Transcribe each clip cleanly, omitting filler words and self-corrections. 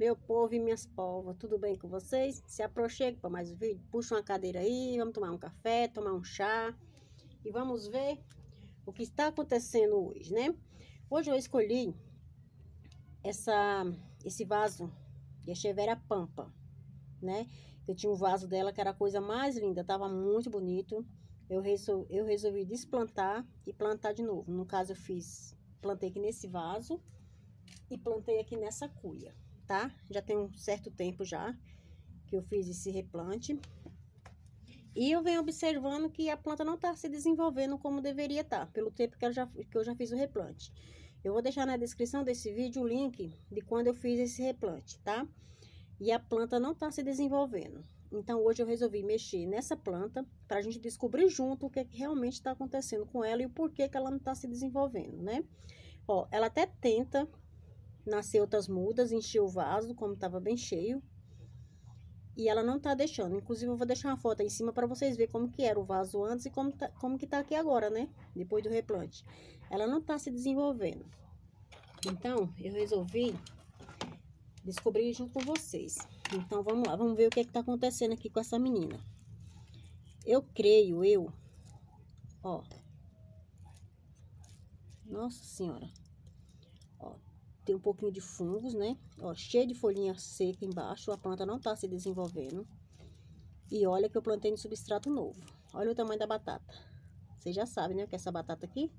Meu povo e minhas povas, tudo bem com vocês? Se aproxime para mais um vídeo, puxa uma cadeira aí, vamos tomar um café, tomar um chá e vamos ver o que está acontecendo hoje, né? Hoje eu escolhi esse vaso de Echeveria Pampa, né? Eu tinha um vaso dela que era a coisa mais linda, tava muito bonito. Eu resolvi desplantar e plantar de novo. No caso, plantei aqui nesse vaso e plantei aqui nessa cuia, tá? Já tem um certo tempo já que eu fiz esse replante. E eu venho observando que a planta não tá se desenvolvendo como deveria estar, pelo tempo que eu já fiz o replante. Eu vou deixar na descrição desse vídeo o link de quando eu fiz esse replante, tá? E a planta não tá se desenvolvendo. Então, hoje eu resolvi mexer nessa planta para a gente descobrir junto o que realmente está acontecendo com ela e o porquê que ela não está se desenvolvendo, né? Ó, ela até tenta nascer outras mudas, encher o vaso, como estava bem cheio. E ela não tá deixando. Inclusive, eu vou deixar uma foto aí em cima para vocês verem como que era o vaso antes e como que tá aqui agora, né? Depois do replante. Ela não tá se desenvolvendo. Então, eu resolvi descobrir junto com vocês. Então, vamos lá. Vamos ver o que tá acontecendo aqui com essa menina. Eu creio, ó. Nossa Senhora. Ó, tem um pouquinho de fungos, né? Ó, cheio de folhinha seca embaixo. A planta não tá se desenvolvendo. E olha que eu plantei no substrato novo. Olha o tamanho da batata. Vocês já sabem, né? Que essa batata aqui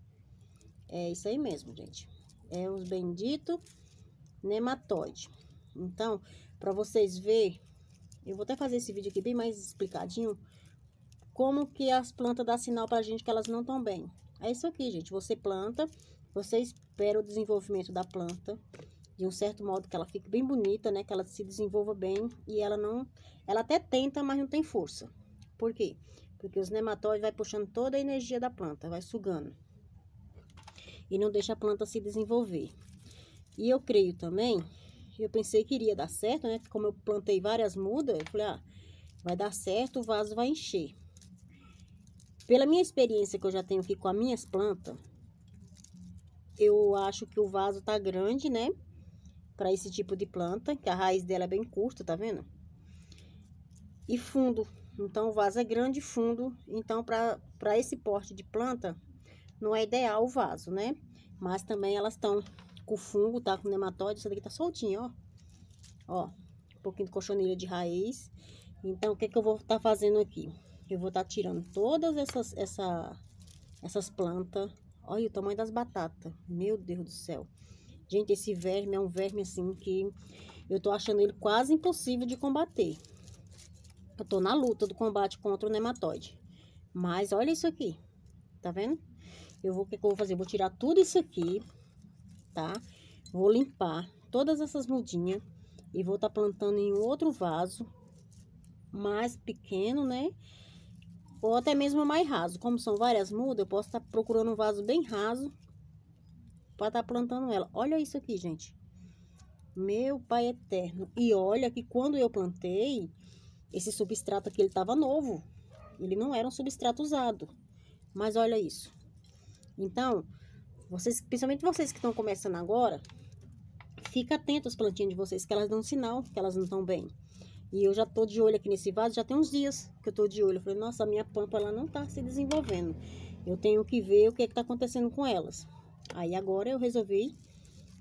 é isso aí mesmo, gente. É os benditos nematóide. Então, para vocês verem, eu vou até fazer esse vídeo aqui bem mais explicadinho. Como que as plantas dão sinal pra gente que elas não estão bem. É isso aqui, gente. Você planta, você espera o desenvolvimento da planta. De um certo modo que ela fique bem bonita, né? Que ela se desenvolva bem. E ela não... Ela até tenta, mas não tem força. Por quê? Porque os nematóides vai puxando toda a energia da planta. Vai sugando. E não deixa a planta se desenvolver. E eu creio também... Eu pensei que iria dar certo, né? Como eu plantei várias mudas, eu falei, vai dar certo, o vaso vai encher. Pela minha experiência que eu já tenho aqui com as minhas plantas, eu acho que o vaso tá grande, né? Para esse tipo de planta, que a raiz dela é bem curta, tá vendo? E fundo. Então, o vaso é grande e fundo. Então, para esse porte de planta, não é ideal o vaso, né? Mas também elas estão com fungo, tá? Com nematóide. Essa daqui tá soltinha, ó. Ó, um pouquinho de cochonilha de raiz. Então, o que que eu vou estar fazendo aqui? Eu vou estar tirando todas essas plantas. Olha o tamanho das batatas. Meu Deus do céu. Gente, esse verme é um verme assim que eu tô achando ele quase impossível de combater. Eu tô na luta do combate contra o nematóide. Mas olha isso aqui. Tá vendo? O que que eu vou fazer? Eu vou tirar tudo isso aqui, tá? Vou limpar todas essas mudinhas e vou estar plantando em outro vaso mais pequeno, né? Ou até mesmo mais raso. Como são várias mudas, eu posso estar procurando um vaso bem raso para estar plantando ela. Olha isso aqui, gente. Meu pai eterno. E olha que quando eu plantei, esse substrato aqui, ele tava novo. Ele não era um substrato usado. Mas olha isso. Então, vocês, principalmente vocês que estão começando agora, fica atento às plantinhas de vocês, que elas dão sinal que elas não estão bem. E eu já tô de olho aqui nesse vaso, já tem uns dias que eu tô de olho. Eu falei, nossa, a minha pampa, ela não tá se desenvolvendo. Eu tenho que ver o que tá acontecendo com elas. Aí agora eu resolvi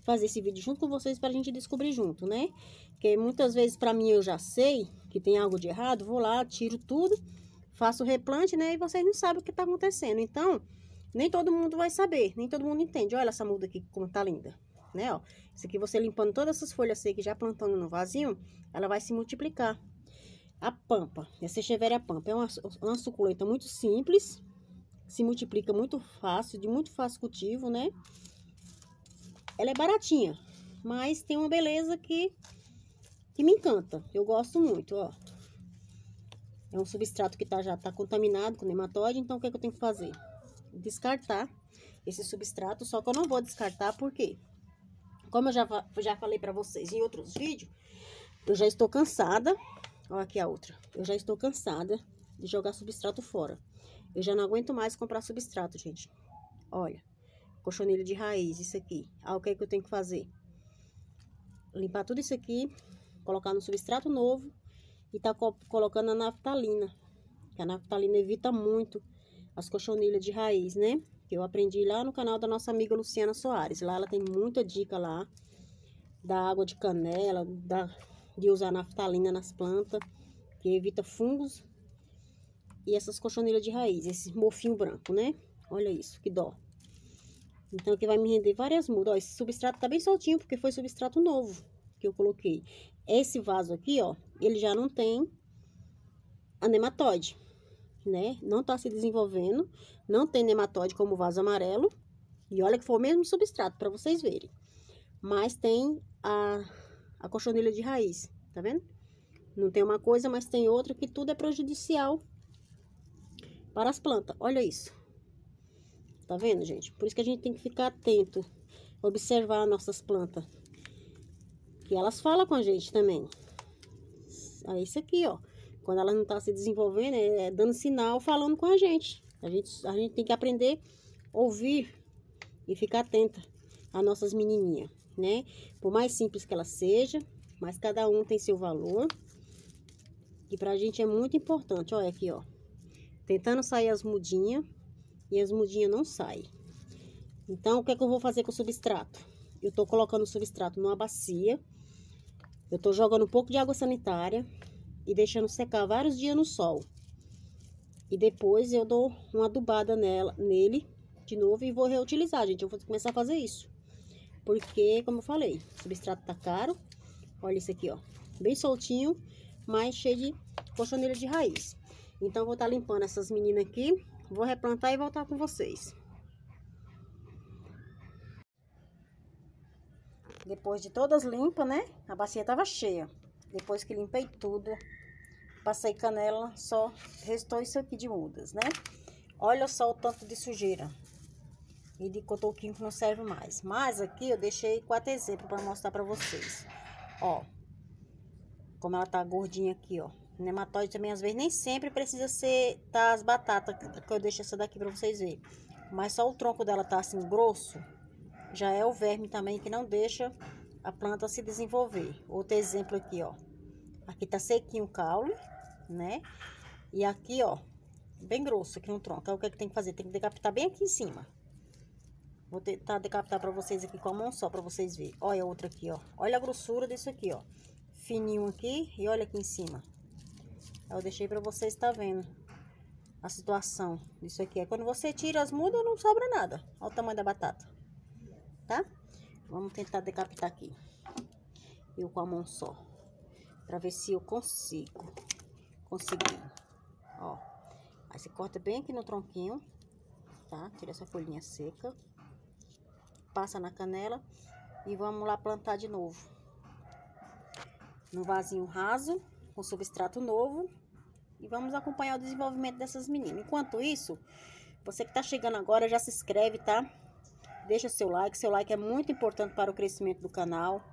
fazer esse vídeo junto com vocês pra gente descobrir junto, né? Porque muitas vezes pra mim eu já sei que tem algo de errado, vou lá, tiro tudo, faço o replante, né? E vocês não sabem o que tá acontecendo. Então, nem todo mundo vai saber, nem todo mundo entende. Olha essa muda aqui como tá linda, né? Ó, isso aqui você limpando todas essas folhas secas, já plantando no vasinho, ela vai se multiplicar. A pampa, essa Echeveria Pampa, é uma suculenta muito simples, se multiplica muito fácil, de muito fácil cultivo, né? Ela é baratinha, mas tem uma beleza que me encanta. Eu gosto muito, ó. É um substrato que já tá contaminado com nematóide, então o que é que eu tenho que fazer? Descartar esse substrato, só que eu não vou descartar, porque como eu já falei pra vocês em outros vídeos, eu já estou cansada, ó aqui a outra, eu já estou cansada de jogar substrato fora. Eu já não aguento mais comprar substrato, gente. Olha, cochonilha de raiz, isso aqui. Ah, o que é que eu tenho que fazer? limpar tudo isso aqui, colocar no substrato novo e tá colocando a naftalina. Que a naftalina evita muito as cochonilhas de raiz, né? Que eu aprendi lá no canal da nossa amiga Luciana Soares. Lá ela tem muita dica lá da água de canela, de usar naftalina nas plantas, que evita fungos e essas cochonilhas de raiz, esse mofinho branco, né? Olha isso, que dó. Então, aqui vai me render várias mudas. Ó, esse substrato tá bem soltinho, porque foi substrato novo que eu coloquei. Esse vaso aqui, ó, ele já não tem a nematóide, né? Não tá se desenvolvendo, não tem nematóide como o vaso amarelo. E olha que foi o mesmo substrato, para vocês verem. Mas tem a cochonilha de raiz, tá vendo? Não tem uma coisa, mas tem outra, que tudo é prejudicial para as plantas. Olha isso. Tá vendo, gente? Por isso que a gente tem que ficar atento, observar nossas plantas. Que elas falam com a gente também. É isso aqui, ó. Quando ela não tá se desenvolvendo, é dando sinal, falando com a gente. A gente tem que aprender a ouvir e ficar atenta às nossas menininhas, né? Por mais simples que ela seja, mas cada um tem seu valor. E pra gente é muito importante. Olha aqui, ó. Tentando sair as mudinhas. E as mudinhas não saem. Então, o que é que eu vou fazer com o substrato? Eu tô colocando o substrato numa bacia. Eu tô jogando um pouco de água sanitária. E deixando secar vários dias no sol. E depois eu dou uma adubada nele de novo e vou reutilizar, gente. Eu vou começar a fazer isso. Porque, como eu falei, o substrato tá caro. Olha isso aqui, ó. Bem soltinho, mas cheio de cochonilha de raiz. Então, eu vou estar limpando essas meninas aqui. Vou replantar e voltar com vocês. Depois de todas limpas, né? A bacia tava cheia. Depois que limpei tudo, passei canela, só restou isso aqui de mudas, né? Olha só o tanto de sujeira. E de cotoquinho que não serve mais. Mas aqui eu deixei 4 exemplos para mostrar para vocês. Ó. Como ela tá gordinha aqui, ó. Nematóide também, às vezes, nem sempre precisa ser, tá, as batatas, que eu deixo essa daqui pra vocês verem. Mas só o tronco dela tá assim, grosso, já é o verme também que não deixa a planta se desenvolver. Outro exemplo aqui, ó. Aqui tá sequinho o caule, né? E aqui, ó, bem grosso aqui no tronco. Então, o que é que tem que fazer? Tem que decapitar bem aqui em cima. Vou tentar decapitar pra vocês aqui com a mão só, pra vocês verem. Olha outra aqui, ó. Olha a grossura disso aqui, ó. Fininho aqui e olha aqui em cima. Eu deixei pra vocês estar vendo a situação disso aqui. É quando você tira as mudas, não sobra nada. Olha o tamanho da batata, tá? Vamos tentar decapitar aqui. Eu com a mão só. Pra ver se eu consigo. Consegui. Ó. Aí você corta bem aqui no tronquinho, tá? Tira essa folhinha seca. Passa na canela. E vamos lá plantar de novo. No vasinho raso, com substrato novo. E vamos acompanhar o desenvolvimento dessas meninas. Enquanto isso, você que tá chegando agora, já se inscreve, tá? Deixa seu like. Seu like é muito importante para o crescimento do canal.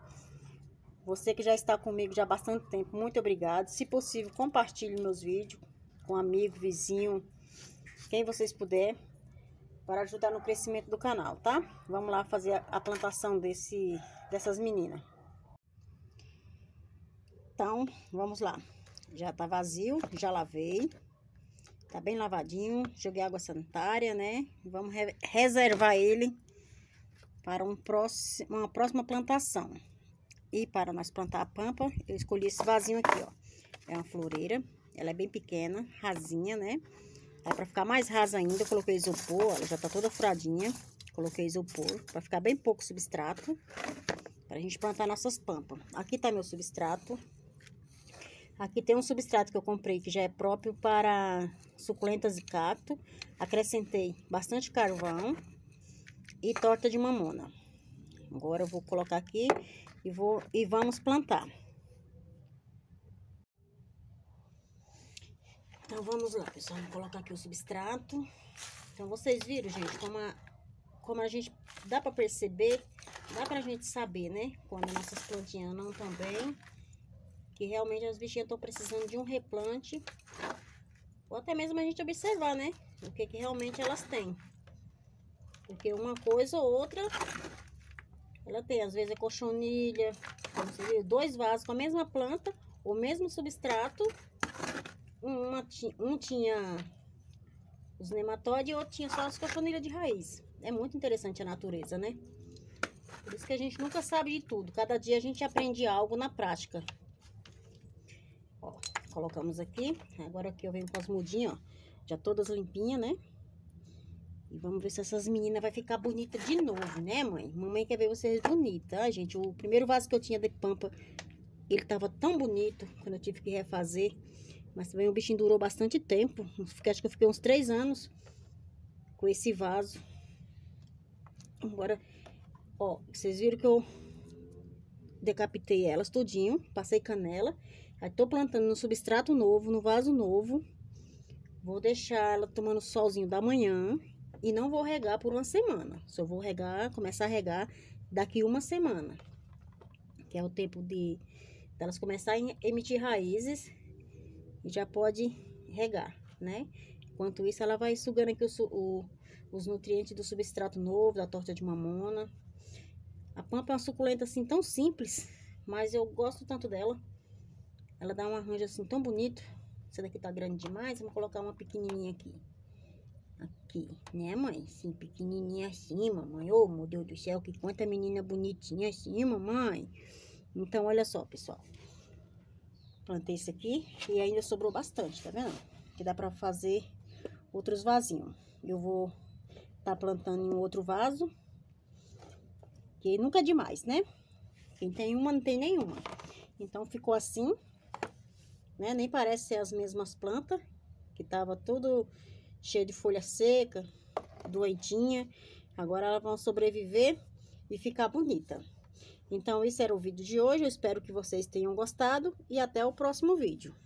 Você que já está comigo já há bastante tempo, muito obrigado. Se possível, compartilhe meus vídeos com amigo, vizinho, quem vocês puder, para ajudar no crescimento do canal, tá? Vamos lá fazer a plantação dessas meninas. Então, vamos lá. Já tá vazio, já lavei. Tá bem lavadinho. Joguei água sanitária, né? Vamos reservar ele para uma próxima plantação. E para nós plantar a pampa, eu escolhi esse vasinho aqui, ó. É uma floreira. Ela é bem pequena, rasinha, né? Aí, para ficar mais rasa ainda, eu coloquei isopor. Ela já tá toda furadinha. Coloquei isopor para ficar bem pouco substrato. Pra gente plantar nossas pampas. Aqui tá meu substrato. Aqui tem um substrato que eu comprei que já é próprio para suculentas e cacto. Acrescentei bastante carvão e torta de mamona. Agora eu vou colocar aqui e vamos plantar. Então vamos lá, pessoal. Vou colocar aqui o substrato. Então vocês viram, gente, como a gente dá para perceber, dá pra gente saber, né? Quando nossas plantinhas não estão bem. Que realmente as bichinhas estão precisando de um replante. Ou até mesmo a gente observar, né? O que realmente elas têm. Porque uma coisa ou outra Ela tem, às vezes, é cochonilha. Como você viu, 2 vasos com a mesma planta, o mesmo substrato. Um tinha os nematóides e outro tinha só as cochonilhas de raiz. É muito interessante a natureza, né? Por isso que a gente nunca sabe de tudo. Cada dia a gente aprende algo na prática. Ó, colocamos aqui. Agora aqui eu venho com as mudinhas, ó. Já todas limpinhas, né? E vamos ver se essas meninas vai ficar bonita de novo, né, mãe? Mamãe quer ver vocês bonitas, tá, gente? O primeiro vaso que eu tinha de pampa, ele tava tão bonito, quando eu tive que refazer. Mas também o bichinho durou bastante tempo. Acho que eu fiquei uns 3 anos com esse vaso. Agora, ó, vocês viram que eu decapitei elas tudinho, passei canela. Aí tô plantando no substrato novo, no vaso novo. Vou deixar ela tomando solzinho da manhã. E não vou regar por uma semana. Só vou regar, começar a regar daqui 1 semana. Que é o tempo de elas começarem a emitir raízes. E já pode regar, né? Enquanto isso, ela vai sugando aqui os nutrientes do substrato novo, da torta de mamona. A pampa é uma suculenta assim tão simples, mas eu gosto tanto dela. Ela dá um arranjo assim tão bonito. Essa daqui tá grande demais, vou colocar uma pequenininha aqui. Aqui, né, mãe? Assim, pequenininha assim, mamãe. Ô, meu Deus do céu, que quanta menina bonitinha assim, mamãe. Então, olha só, pessoal. Plantei isso aqui e ainda sobrou bastante, tá vendo? Que dá pra fazer outros vasinhos. Eu vou tá plantando em um outro vaso. Que nunca é demais, né? Quem tem uma, não tem nenhuma. Então, ficou assim, né? Nem parece ser as mesmas plantas. Que tava tudo cheio de folha seca, doentinha. Agora elas vão sobreviver e ficar bonita. Então, esse era o vídeo de hoje. Eu espero que vocês tenham gostado e até o próximo vídeo.